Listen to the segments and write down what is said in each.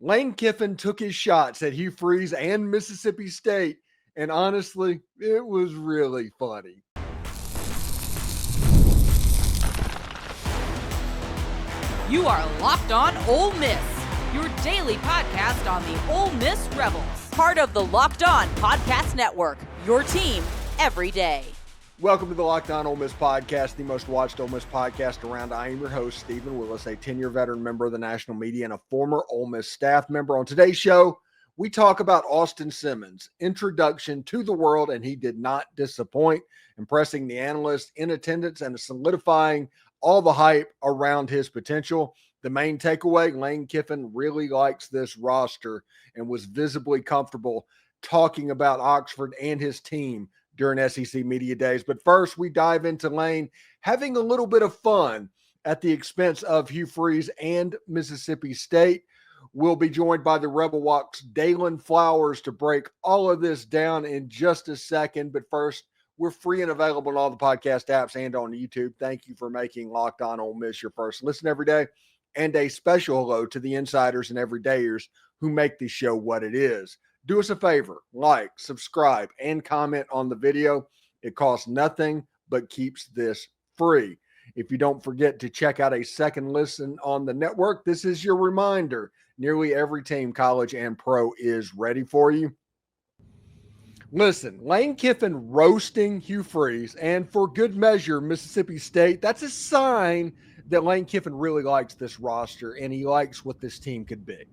Lane Kiffin took his shots at Hugh Freeze and Mississippi State, and honestly, it was really funny. You are Locked On Ole Miss, your daily podcast on the Ole Miss Rebels. Part of the Locked On Podcast Network, your team every day. Welcome to the Locked On Ole Miss podcast, the most watched Ole Miss podcast around. I am your host, Steven Willis, a 10-year veteran member of the national media and a former Ole Miss staff member. On today's show, we talk about Austin Simmons' introduction to the world, and he did not disappoint, impressing the analysts in attendance and solidifying all the hype around his potential. The main takeaway, Lane Kiffin really likes this roster and was visibly comfortable talking about Oxford and his team during SEC Media Days. But first, we dive into Lane having a little bit of fun at the expense of Hugh Freeze and Mississippi State. We'll be joined by the Rebel Walk's Dalen Flowers to break all of this down in just a second. But first, we're free and available on all the podcast apps and on YouTube. Thank you for making Locked On Ole Miss your first listen every day. And a special hello to the insiders and everydayers who make this show what it is. Do us a favor, like, subscribe, and comment on the video. It costs nothing but keeps this free. If you don't forget to check out a second listen on the network, this is your reminder. Nearly every team, college and pro, is ready for you. Listen, Lane Kiffin roasting Hugh Freeze, and for good measure, Mississippi State, that's a sign that Lane Kiffin really likes this roster and he likes what this team could be.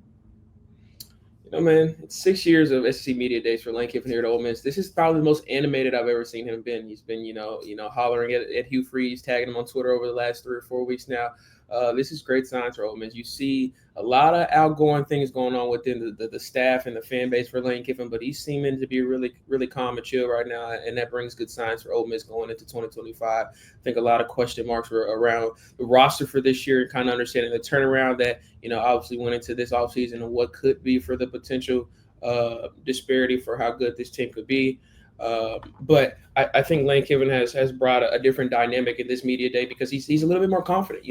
No, man, it's 6 years of SEC Media Days for Lane Kiffin here at Ole Miss. This is probably the most animated I've ever seen him been. He's been, hollering at Hugh Freeze, tagging him on Twitter over the last 3 or 4 weeks now. This is great signs for Ole Miss. You see a lot of outgoing things going on within the staff and the fan base for Lane Kiffin, but he's seeming to be really, really calm and chill right now, and that brings good signs for Ole Miss going into 2025. I think a lot of question marks were around the roster for this year and kind of understanding the turnaround that, obviously went into this offseason and what could be for the potential disparity for how good this team could be. But I think Lane Kiffin has brought a different dynamic in this media day because he's a little bit more confident,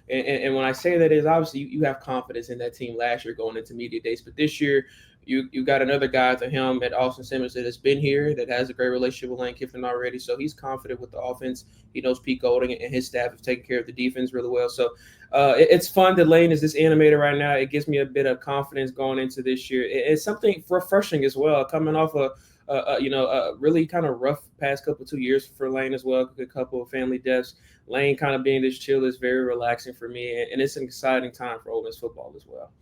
and when I say that is obviously you have confidence in that team last year going into media days, but this year you got another guy to him at Austin Simmons that has been here, that has a great relationship with Lane Kiffin already. So he's confident with the offense. He knows Pete Golding and his staff have taken care of the defense really well. So it's fun that Lane is this animator right now. It gives me a bit of confidence going into this year. It's something refreshing as well, coming off a really kind of rough past 2 years for Lane as well. A couple of family deaths. Lane kind of being this chill is very relaxing for me, and it's an exciting time for Ole Miss football as well.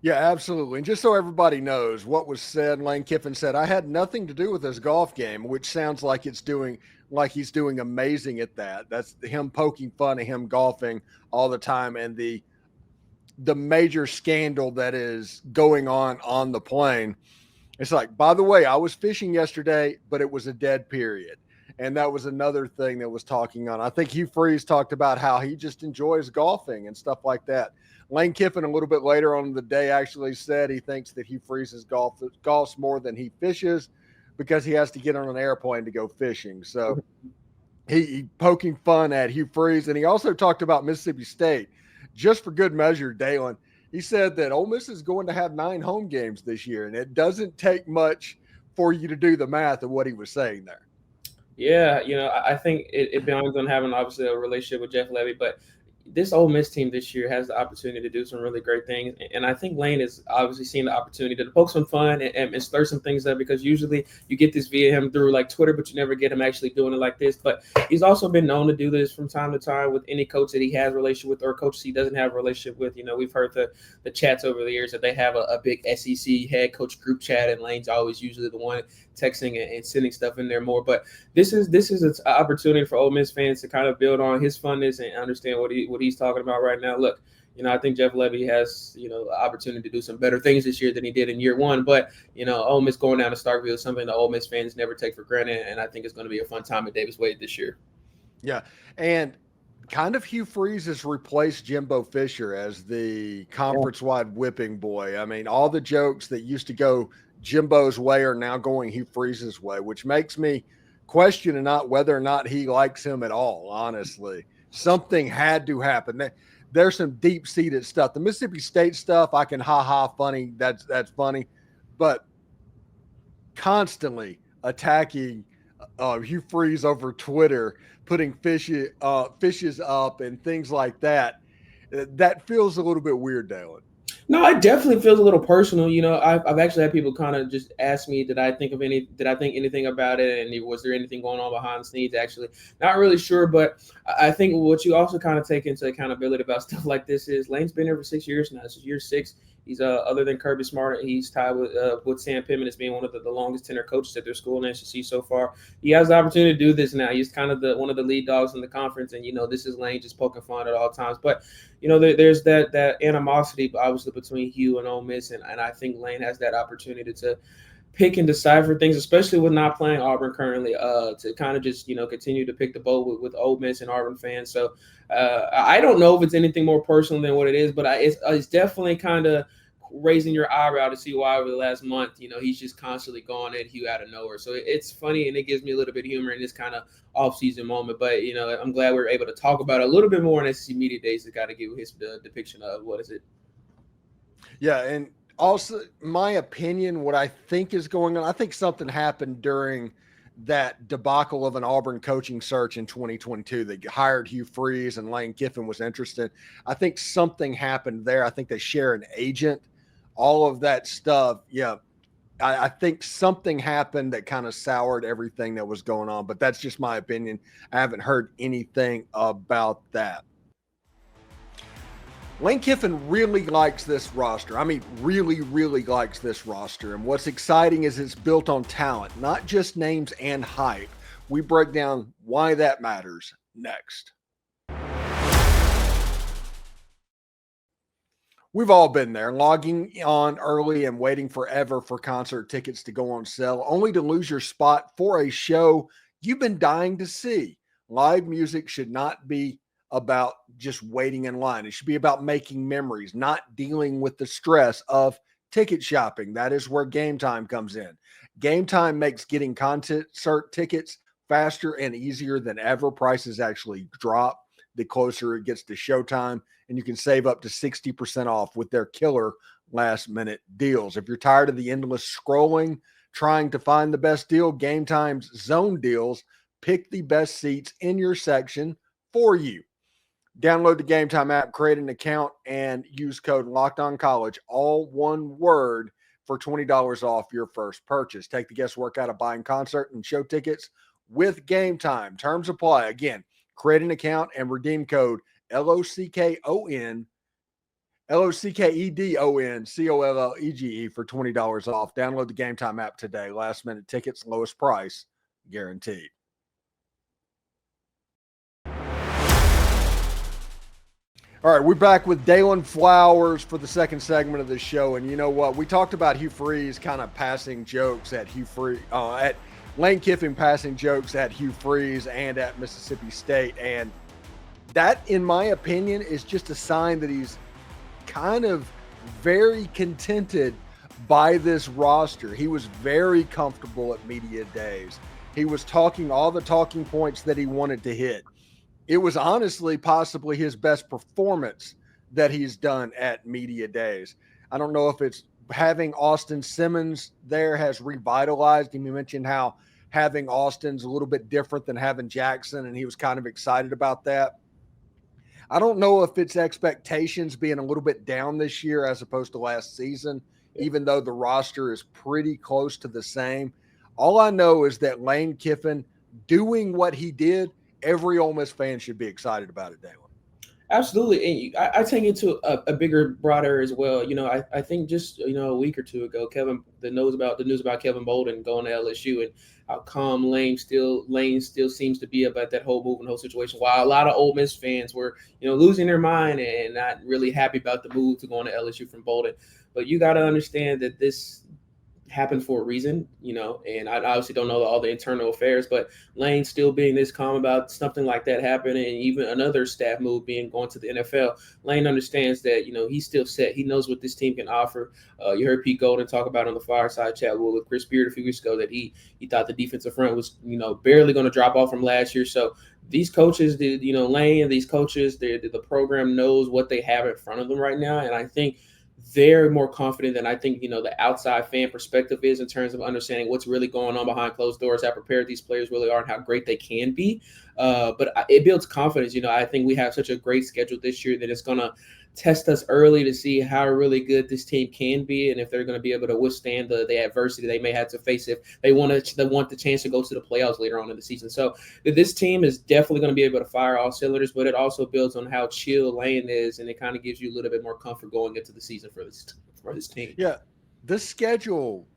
Yeah, absolutely. And just so everybody knows what was said, Lane Kiffin said, I had nothing to do with this golf game, which sounds like he's doing amazing at that. That's him poking fun at him golfing all the time and the major scandal that is going on the plane. It's like, by the way, I was fishing yesterday, but it was a dead period. And that was another thing that was talking on. I think Hugh Freeze talked about how he just enjoys golfing and stuff like that. Lane Kiffin, a little bit later on in the day, actually said he thinks that Hugh Freeze golfs more than he fishes because he has to get on an airplane to go fishing. So he poking fun at Hugh Freeze. And he also talked about Mississippi State. Just for good measure, Dalen, he said that Ole Miss is going to have 9 home games this year, and it doesn't take much for you to do the math of what he was saying there. Yeah, I think it belongs on having obviously a relationship with Jeff Levy, but this Ole Miss team this year has the opportunity to do some really great things. And I think Lane is obviously seeing the opportunity to poke some fun and stir some things up, because usually you get this via him through like Twitter, but you never get him actually doing it like this. But he's also been known to do this from time to time with any coach that he has a relationship with or coaches he doesn't have a relationship with. We've heard the chats over the years that they have a big SEC head coach group chat, and Lane's always usually the one texting and sending stuff in there more. But this is an opportunity for Ole Miss fans to kind of build on his funness and understand what he's talking about right now. Look, I think Jeff Levy has, the opportunity to do some better things this year than he did in year one. But, Ole Miss going down to Starkville is something that Ole Miss fans never take for granted. And I think it's going to be a fun time at Davis Wade this year. Yeah. And kind of Hugh Freeze has replaced Jimbo Fisher as the conference-wide whipping boy. I mean, all the jokes that used to go Jimbo's way are now going Hugh Freeze's way, which makes me question whether or not he likes him at all, honestly. Something had to happen. there's some deep-seated stuff. The Mississippi State stuff, I can funny. That's funny. But constantly attacking Hugh Freeze over Twitter, putting fishes up and things like that, that feels a little bit weird, Dalen. No, it definitely feels a little personal. I've actually had people kind of just ask me, did I think anything about it? And was there anything going on behind the scenes? Actually, not really sure. But I think what you also kind of take into accountability about stuff like this is Lane's been here for 6 years now. This is year 6. He's other than Kirby Smart, he's tied with Sam Pittman as being one of the longest tenured coaches at their school in SEC so far. He has the opportunity to do this now. He's kind of one of the lead dogs in the conference, and this is Lane just poking fun at all times. But there's that animosity obviously between Hugh and Ole Miss, and I think Lane has that opportunity to pick and decipher things, especially with not playing Auburn currently, to kind of just continue to pick the boat with Ole Miss and Auburn fans. So I don't know if it's anything more personal than what it is, but it's definitely kind of raising your eyebrow to see why over the last month, he's just constantly going at Hugh out of nowhere. So it's funny, and it gives me a little bit of humor in this kind of off-season moment. But, I'm glad we were able to talk about it a little bit more in SEC Media Days to kind of give his depiction of what is it. Yeah, and also, my opinion, what I think is going on, I think something happened during that debacle of an Auburn coaching search in 2022. They hired Hugh Freeze and Lane Kiffin was interested. I think something happened there. I think they share an agent, all of that stuff. Yeah, I think something happened that kind of soured everything that was going on, but that's just my opinion. I haven't heard anything about that. Lane Kiffin really likes this roster. I mean, really, really likes this roster. And what's exciting is it's built on talent, not just names and hype. We break down why that matters next. We've all been there, logging on early and waiting forever for concert tickets to go on sale, only to lose your spot for a show you've been dying to see. Live music should not be about just waiting in line. It should be about making memories, not dealing with the stress of ticket shopping. That is where Game Time comes in. Game Time makes getting concert tickets faster and easier than ever. Prices actually drop the closer it gets to showtime, and you can save up to 60% off with their killer last-minute deals. If you're tired of the endless scrolling, trying to find the best deal, Game Time's zone deals pick the best seats in your section for you. Download the Game Time app, create an account, and use code LOCKEDONCollege, all one word, for $20 off your first purchase. Take the guesswork out of buying concert and show tickets with Game Time. Terms apply. Again, create an account and redeem code LOCKEDON COLLEGE for $20 off. Download the Game Time app today. Last minute tickets, lowest price guaranteed. All right, we're back with Dalen Flowers for the second segment of the show. And you know what? We talked about Hugh Freeze kind of passing jokes at at Lane Kiffin passing jokes at Hugh Freeze and at Mississippi State. And that, in my opinion, is just a sign that he's kind of very contented by this roster. He was very comfortable at media days. He was talking all the talking points that he wanted to hit. It was honestly possibly his best performance that he's done at media days. I don't know if it's having Austin Simmons there has revitalized him. You mentioned how having Austin's a little bit different than having Jackson, and he was kind of excited about that. I don't know if it's expectations being a little bit down this year as opposed to last season, even though the roster is pretty close to the same. All I know is that Lane Kiffin doing what he did, every Ole Miss fan should be excited about it, Dalen. Absolutely. And I take it to a bigger, broader as well. I think just, a week or two ago, the news about Kevin Bolden going to LSU and how calm Lane still seems to be about that whole move and whole situation. While a lot of Ole Miss fans were, losing their mind and not really happy about the move to going to LSU from Bolden. But you got to understand that happened for a reason, and I obviously don't know all the internal affairs, but Lane still being this calm about something like that happening, and even another staff move being going to the NFL. Lane understands that, he's still set. He knows what this team can offer. You heard Pete Golden talk about on the fireside chat with Chris Beard a few weeks ago that he thought the defensive front was, barely going to drop off from last year. So these coaches, Lane and these coaches, the program knows what they have in front of them right now. And I think they're more confident than I think, the outside fan perspective is in terms of understanding what's really going on behind closed doors, how prepared these players really are, and how great they can be. But it builds confidence. I think we have such a great schedule this year that it's going to test us early to see how really good this team can be and if they're going to be able to withstand the adversity they may have to face if they want the chance to go to the playoffs later on in the season. So this team is definitely going to be able to fire all cylinders, but it also builds on how chill Lane is, and it kind of gives you a little bit more comfort going into the season for this team. Yeah, this schedule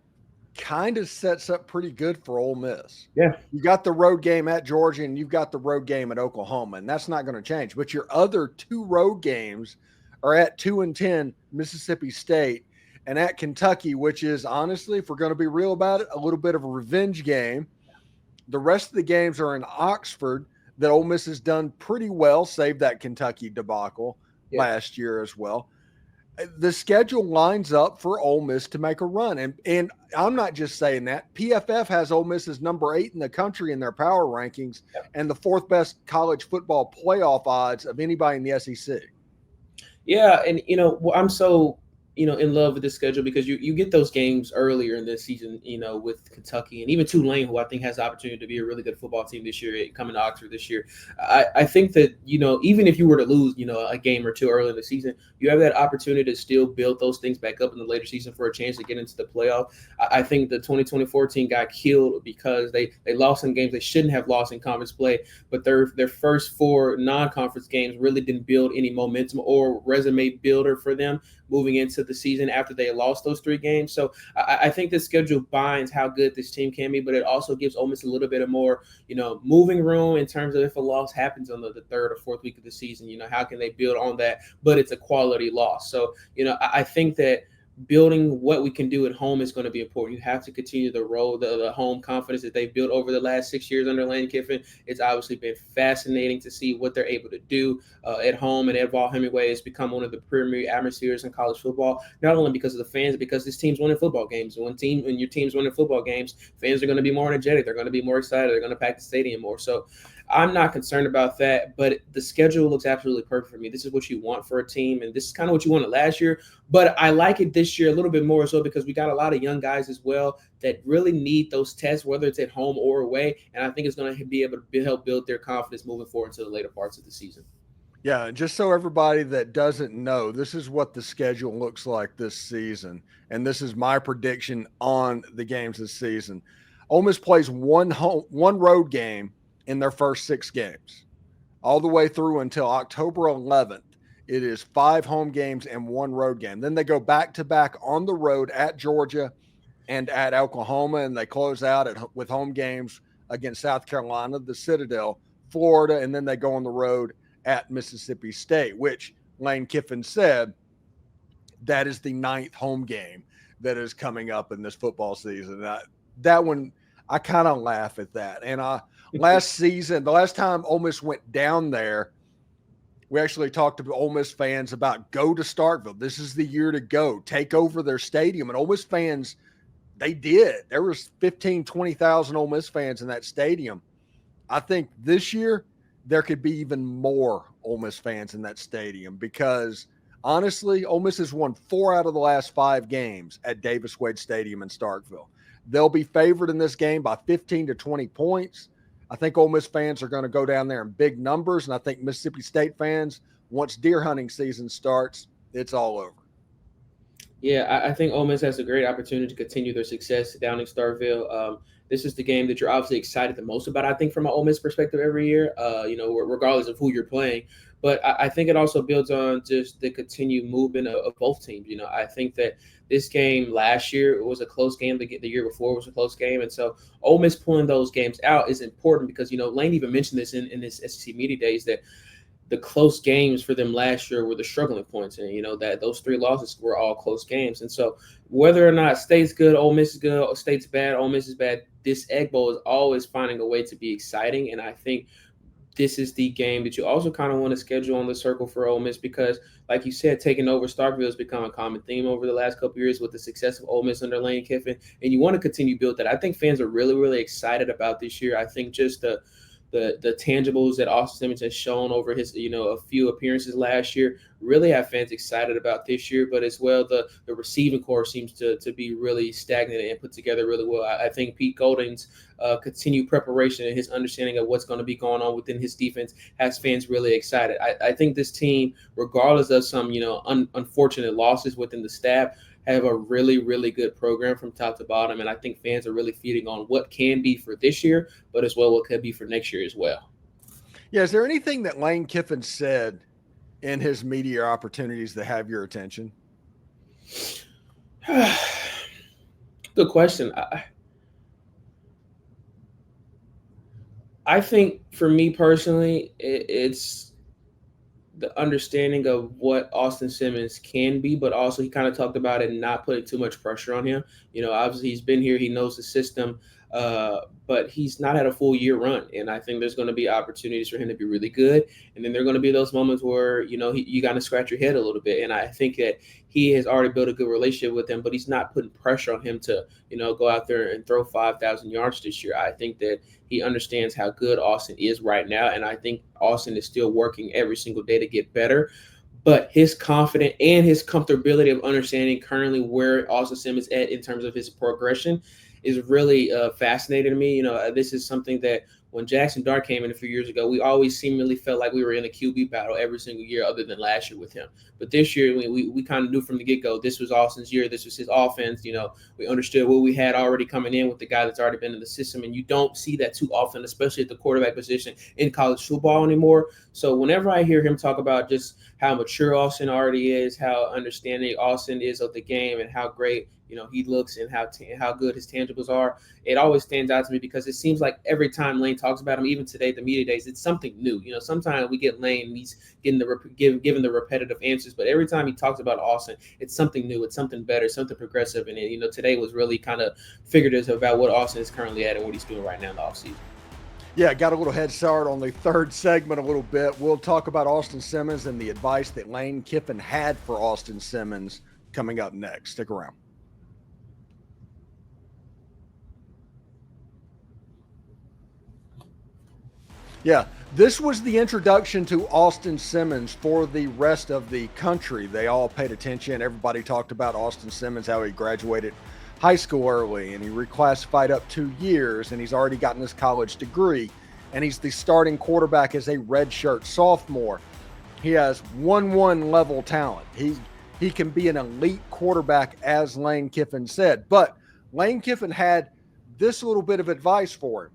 kind of sets up pretty good for Ole Miss. Yeah. You got the road game at Georgia and you've got the road game at Oklahoma, and that's not going to change. But your other two road games are at 2-10 Mississippi State and at Kentucky, which is honestly, if we're going to be real about it, a little bit of a revenge game. The rest of the games are in Oxford that Ole Miss has done pretty well, save that Kentucky debacle last year as well. The schedule lines up for Ole Miss to make a run. And I'm not just saying that. PFF has Ole Miss as number 8 in the country in their power rankings and the 4th best college football playoff odds of anybody in the SEC. Yeah, and I'm so in love with this schedule because you get those games earlier in this season, with Kentucky and even Tulane, who I think has the opportunity to be a really good football team this year, coming to Oxford this year. I think that, even if you were to lose, a game or two early in the season, you have that opportunity to still build those things back up in the later season for a chance to get into the playoff. I think the 2024 team got killed because they lost some games they shouldn't have lost in conference play, but their first 4 non-conference games really didn't build any momentum or resume builder for them moving into the season after they lost those 3 games. So I think the schedule binds how good this team can be, but it also gives Ole Miss a little bit of more, moving room in terms of if a loss happens on the 3rd or 4th week of the season, how can they build on that? But it's a quality loss. So, I think that building what we can do at home is going to be important. You have to continue the home confidence that they've built over the last 6 years under Lane Kiffin. It's obviously been fascinating to see what they're able to do at home, and Ed Hemingway has become one of the premier atmospheres in college football, not only because of the fans, but because this team's winning football games. When your team's winning football games, fans are going to be more energetic. They're going to be more excited. They're going to pack the stadium more. So I'm not concerned about that, but the schedule looks absolutely perfect for me. This is what you want for a team, and this is kind of what you wanted last year, but I like it this year a little bit more so because we got a lot of young guys as well that really need those tests, whether it's at home or away, and I think it's going to be able to help build their confidence moving forward into the later parts of the season. Yeah, just so everybody that doesn't know, this is what the schedule looks like this season, and this is my prediction on the games this season. Ole Miss plays one road game in their first 6 games, all the way through until October 11th. It is 5 home games and 1 road game. Then they go back-to-back on the road at Georgia and at Oklahoma, and they close out with home games against South Carolina, the Citadel, Florida, and then they go on the road at Mississippi State, which Lane Kiffin said that is the 9th home game that is coming up in this football season. That one, I kind of laugh at that. And last season, the last time Ole Miss went down there, we actually talked to Ole Miss fans about go to Starkville. This is the year to go. Take over their stadium. And Ole Miss fans, they did. There was 15,000, 20,000 Ole Miss fans in that stadium. I think this year there could be even more Ole Miss fans in that stadium because, honestly, Ole Miss has won 4 out of the last 5 games at Davis Wade Stadium in Starkville. They'll be favored in this game by 15 to 20 points. I think Ole Miss fans are going to go down there in big numbers, and I think Mississippi State fans, once deer hunting season starts, it's all over. Yeah, I think Ole Miss has a great opportunity to continue their success down in Starkville. This is the game that you're obviously excited the most about, I think, from an Ole Miss perspective every year, regardless of who you're playing. But I think it also builds on just the continued movement of both teams. I think that this game last year was a close game. The year before was a close game. And so Ole Miss pulling those games out is important because, Lane even mentioned this in his SEC Media Days that the close games for them last year were the struggling points, and that those 3 losses were all close games. And so whether or not State's good, Ole Miss is good, or State's bad, Ole Miss is bad, this Egg Bowl is always finding a way to be exciting. And I think this is the game that you also kind of want to schedule on the circle for Ole Miss because, like you said, taking over Starkville has become a common theme over the last couple of years with the success of Ole Miss under Lane Kiffin, and you want to continue to build that. I think fans are really, really excited about this year. I think just the tangibles that Austin Simmons has shown over his, a few appearances last year really have fans excited about this year, but as well, the receiving core seems to be really stagnant and put together really well. I think Pete Golding's continued preparation and his understanding of what's going to be going on within his defense has fans really excited. I think this team, regardless of some, unfortunate losses within the staff, have a really, really good program from top to bottom. And I think fans are really feeding on what can be for this year, but as well what could be for next year as well. Yeah, is there anything that Lane Kiffin said in his media opportunities that have your attention? Good question. I think for me personally, it's the understanding of what Austin Simmons can be, but also he kind of talked about it and not putting too much pressure on him. Obviously he's been here, he knows the system, but he's not had a full year run. And I think there's going to be opportunities for him to be really good. And then there are going to be those moments where, you got to scratch your head a little bit. And I think that he has already built a good relationship with him, but he's not putting pressure on him to, go out there and throw 5,000 yards this year. I think that he understands how good Austin is right now. And I think Austin is still working every single day to get better. But his confidence and his comfortability of understanding currently where Austin Simmons is at in terms of his progression is really fascinating to me. This is something that when Jackson Dart came in a few years ago, we always seemingly felt like we were in a QB battle every single year other than last year with him. But this year, we kind of knew from the get-go, this was Austin's year. This was his offense. We understood what we had already coming in with the guy that's already been in the system. And you don't see that too often, especially at the quarterback position in college football anymore. So whenever I hear him talk about just how mature Austin already is, how understanding Austin is of the game and how great he looks and how good his tangibles are, it always stands out to me because it seems like every time Lane talks about him, even today at the media days, it's something new. Sometimes we get Lane and he's getting given the repetitive answers, but every time he talks about Austin, it's something new, it's something better, something progressive. And today was really kind of figurative about what Austin is currently at and what he's doing right now in the offseason. Yeah, got a little head start on the third segment a little bit. We'll talk about Austin Simmons and the advice that Lane Kiffin had for Austin Simmons coming up next. Stick around. Yeah, this was the introduction to Austin Simmons for the rest of the country. They all paid attention. Everybody talked about Austin Simmons, how he graduated high school early and he reclassified up 2 years and he's already gotten his college degree and he's the starting quarterback as a redshirt sophomore. He has 1-1 level talent. He can be an elite quarterback, as Lane Kiffin said. But Lane Kiffin had this little bit of advice for him.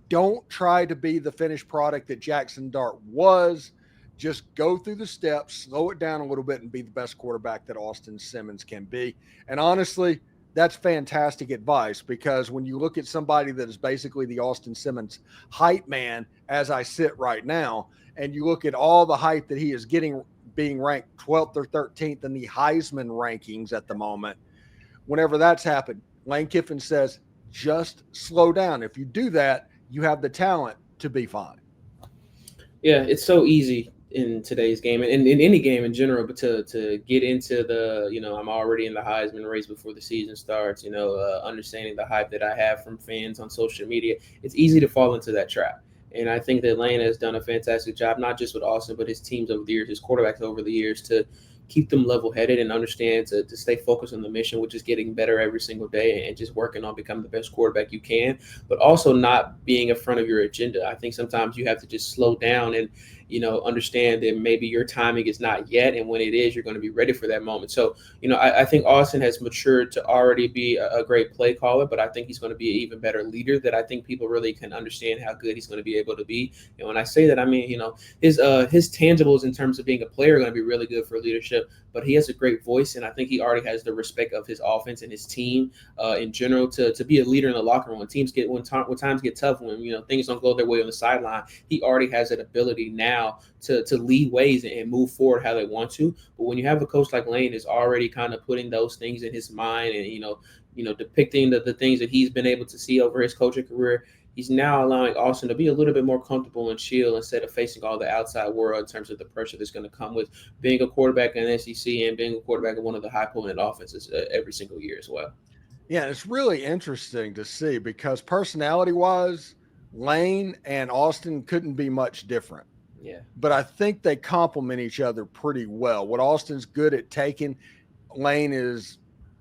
Don't try to be the finished product that Jackson Dart was. Just go through the steps, slow it down a little bit, and be the best quarterback that Austin Simmons can be. And honestly, that's fantastic advice because when you look at somebody that is basically the Austin Simmons hype man, as I sit right now, and you look at all the hype that he is getting, being ranked 12th or 13th in the Heisman rankings at the moment, whenever that's happened, Lane Kiffin says, just slow down. If you do that, you have the talent to be fine. Yeah, it's so easy in today's game and in any game in general, but to get into the, I'm already in the Heisman race before the season starts, understanding the hype that I have from fans on social media, it's easy to fall into that trap. And I think that Lane has done a fantastic job, not just with Austin, but his teams over the years, his quarterbacks over the years, to keep them level-headed and understand to stay focused on the mission, which is getting better every single day and just working on becoming the best quarterback you can, but also not being in front of your agenda. I think sometimes you have to just slow down and, understand that maybe your timing is not yet. And when it is, you're going to be ready for that moment. So, I think Austin has matured to already be a great play caller, but I think he's going to be an even better leader that I think people really can understand how good he's going to be able to be. And when I say that, I mean, his tangibles in terms of being a player are going to be really good for leadership, but he has a great voice. And I think he already has the respect of his offense and his team in general to be a leader in the locker room. When times get tough, when, things don't go their way on the sideline, he already has that ability now now to lead ways and move forward how they want to. But when you have a coach like Lane is already kind of putting those things in his mind and depicting the things that he's been able to see over his coaching career, he's now allowing Austin to be a little bit more comfortable and chill instead of facing all the outside world in terms of the pressure that's going to come with being a quarterback in the SEC and being a quarterback in one of the high-pulling offenses every single year as well. Yeah, it's really interesting to see because personality-wise, Lane and Austin couldn't be much different. Yeah. But I think they complement each other pretty well. What Austin's good at taking, Lane is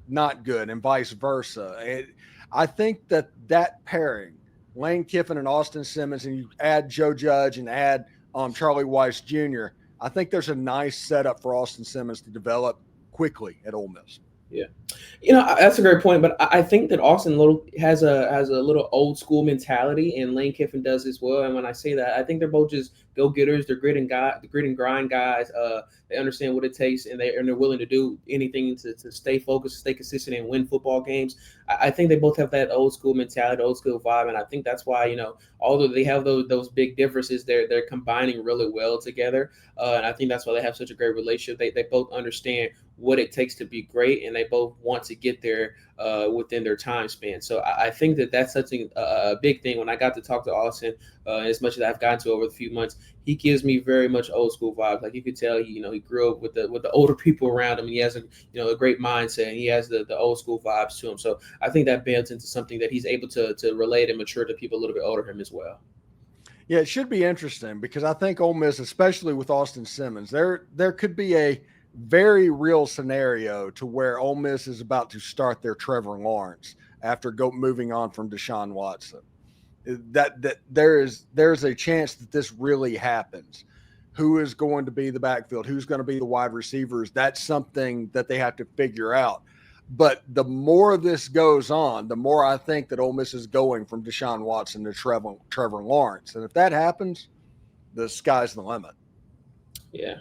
not good, and vice versa. I think that pairing, Lane Kiffin and Austin Simmons, and you add Joe Judge and add Charlie Weiss Jr., I think there's a nice setup for Austin Simmons to develop quickly at Ole Miss. Yeah, that's a great point. But I think that Austin has a little old school mentality, and Lane Kiffin does as well. And when I say that, I think they're both just go getters. They're grit and grind guys. They understand what it takes, and they're willing to do anything to stay focused, stay consistent, and win football games. I think they both have that old school mentality, old school vibe, and I think that's why although they have those big differences, they're combining really well together. And I think that's why they have such a great relationship. They both understand what it takes to be great, and they both want to get there within their time span. So I think that's such a big thing. When I got to talk to Austin, as much as I've gotten to over the few months, he gives me very much old school vibes. Like you could tell, he grew up with the older people around him, and he has a great mindset, and he has the old school vibes to him. So I think that builds into something that he's able to relate and mature to people a little bit older than him as well. Yeah, it should be interesting because I think Ole Miss, especially with Austin Simmons, there could be a very real scenario to where Ole Miss is about to start their Trevor Lawrence after moving on from Deshaun Watson. That there's a chance that this really happens. Who is going to be the backfield? Who's going to be the wide receivers? That's something that they have to figure out. But the more this goes on, the more I think that Ole Miss is going from Deshaun Watson to Trevor Lawrence. And if that happens, the sky's the limit. Yeah.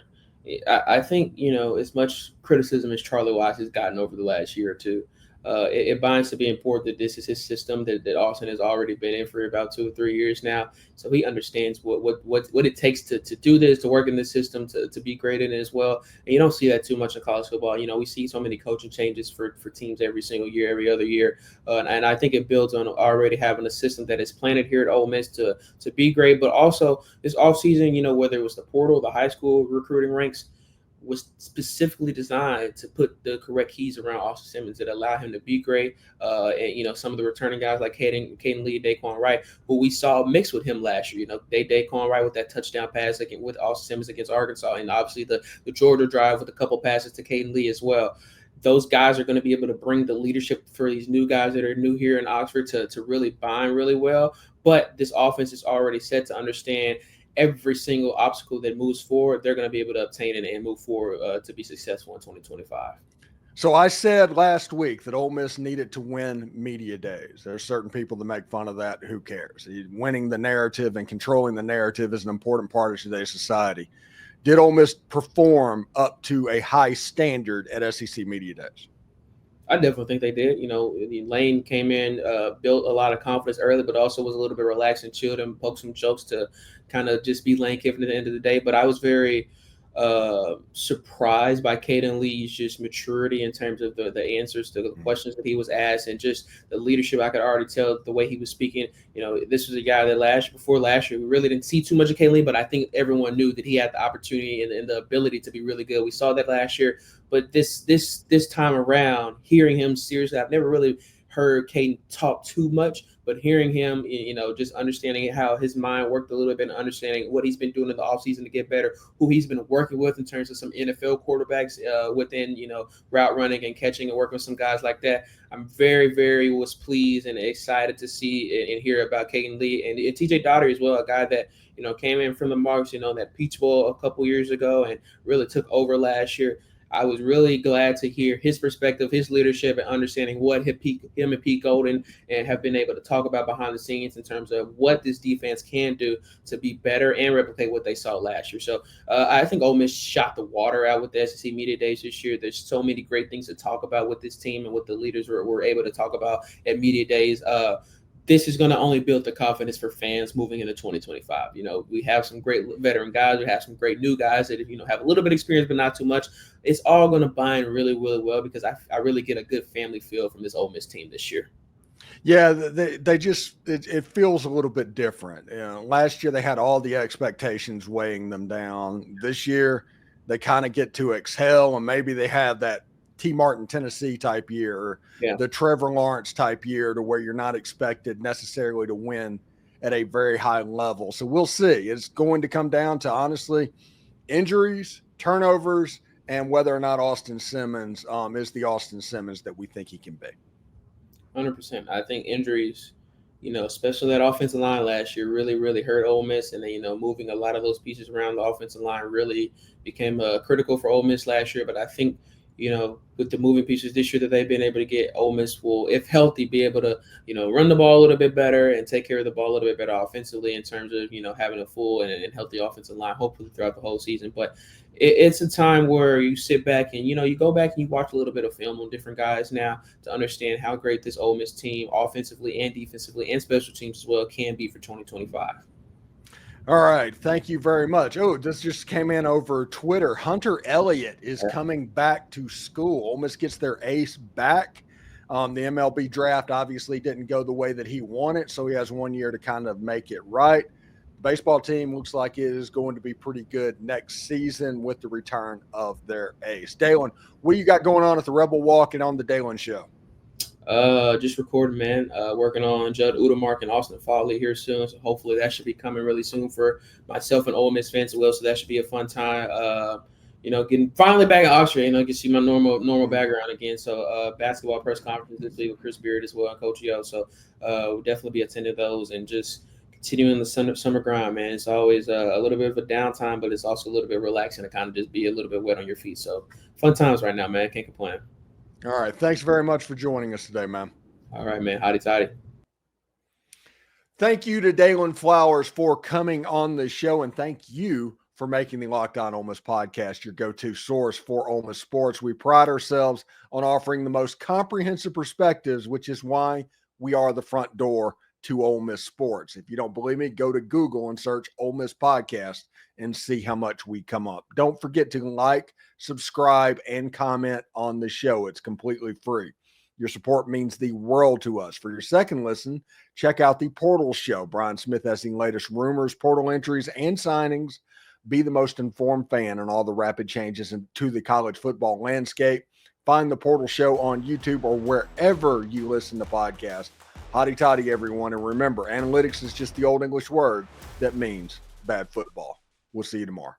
I think, as much criticism as Charlie Weiss has gotten over the last year or two, it binds to be important that this is his system that Austin has already been in for about 2 or 3 years now. So he understands what it takes to do this, to work in this system, to be great in it as well. And you don't see that too much in college football. We see so many coaching changes for teams every single year, every other year. And I think it builds on already having a system that is planted here at Ole Miss to be great. But also this offseason, whether it was the portal, the high school recruiting ranks, was specifically designed to put the correct keys around Austin Simmons that allow him to be great. And some of the returning guys like Cayden Lee, Daquan Wright, who we saw mixed with him last year. Daquan Wright with that touchdown pass with Austin Simmons against Arkansas, and obviously the Georgia drive with a couple passes to Cayden Lee as well. Those guys are going to be able to bring the leadership for these new guys that are new here in Oxford to really bind really well. But this offense is already set to understand every single obstacle that moves forward, they're going to be able to obtain it and move forward to be successful in 2025. So I said last week that Ole Miss needed to win media days. There are certain people that make fun of that. Who cares? Winning the narrative and controlling the narrative is an important part of today's society. Did Ole Miss perform up to a high standard at SEC media days? I definitely think they did. Lane came in, built a lot of confidence early, but also was a little bit relaxed and chilled and poked some jokes to kind of just be Lane Kiffin at the end of the day. But I was very surprised by Cayden Lee's just maturity in terms of the answers to the questions that he was asked, and just the leadership. I could already tell the way he was speaking. This was a guy that before last year, we really didn't see too much of Cayden Lee, but I think everyone knew that he had the opportunity and the ability to be really good. We saw that last year, but this time around, hearing him seriously, I've never really heard Cayden talk too much, but hearing him, just understanding how his mind worked a little bit and understanding what he's been doing in the offseason to get better, who he's been working with in terms of some NFL quarterbacks within, route running and catching and working with some guys like that. I'm very, very was pleased and excited to see and hear about Cayden Lee and TJ Dottery as well, a guy that, came in from the Marks, that Peach Bowl a couple years ago and really took over last year. I was really glad to hear his perspective, his leadership, and understanding what him and Pete Golden and have been able to talk about behind the scenes in terms of what this defense can do to be better and replicate what they saw last year. So I think Ole Miss shot the water out with the SEC Media Days this year. There's so many great things to talk about with this team and what the leaders were able to talk about at Media Days. this is going to only build the confidence for fans moving into 2025. We have some great veteran guys. We have some great new guys that, have a little bit of experience, but not too much. It's all going to bind really, really well because I really get a good family feel from this Ole Miss team this year. Yeah, it feels a little bit different. Last year they had all the expectations weighing them down. This year they kind of get to exhale, and maybe they have that T. Martin, Tennessee type year, or the Trevor Lawrence type year, to where you're not expected necessarily to win at a very high level. So we'll see. It's going to come down to, honestly, injuries, turnovers, and whether or not Austin Simmons is the Austin Simmons that we think he can be. 100%. I think injuries, especially that offensive line last year, really, really hurt Ole Miss. And then, moving a lot of those pieces around the offensive line really became critical for Ole Miss last year. But I think, with the moving pieces this year that they've been able to get, Ole Miss will, if healthy, be able to, run the ball a little bit better and take care of the ball a little bit better offensively in terms of, having a full and healthy offensive line, hopefully throughout the whole season. But it's a time where you sit back and, you go back and you watch a little bit of film on different guys now to understand how great this Ole Miss team, offensively and defensively and special teams as well, can be for 2025. All right. Thank you very much. Oh, this just came in over Twitter. Hunter Elliott is coming back to school. Ole Miss gets their ace back. The MLB draft obviously didn't go the way that he wanted, so he has 1 year to kind of make it right. The baseball team looks like it is going to be pretty good next season with the return of their ace. Dalen, what do you got going on at the Rebel Walk and on the Dalen Show? Just recording, man. Working on Judd Udemark and Austin Foley here soon. So hopefully that should be coming really soon for myself and Ole Miss fans as well. So that should be a fun time. Getting finally back in Austria, you can see my normal background again. So basketball press conferences this week with Chris Beard as well and Coach Yo. So we'll definitely be attending those and just continuing the summer grind, man. It's always a little bit of a downtime, but it's also a little bit relaxing to kind of just be a little bit wet on your feet. So fun times right now, man. Can't complain. All right. Thanks very much for joining us today, man. All right, man. Hotty toddy. Thank you to Dalen Flowers for coming on the show, and thank you for making the Locked On Ole Miss podcast your go-to source for Ole Miss sports. We pride ourselves on offering the most comprehensive perspectives, which is why we are the front door to Ole Miss sports. If you don't believe me, go to Google and search Ole Miss podcast and see how much we come up. Don't forget to like, subscribe, and comment on the show. It's completely free. Your support means the world to us. For your second listen, check out the Portal Show. Brian Smith has the latest rumors, portal entries, and signings. Be the most informed fan on all the rapid changes to the college football landscape. Find the Portal Show on YouTube or wherever you listen to podcasts. Hotty toddy, everyone. And remember, analytics is just the old English word that means bad football. We'll see you tomorrow.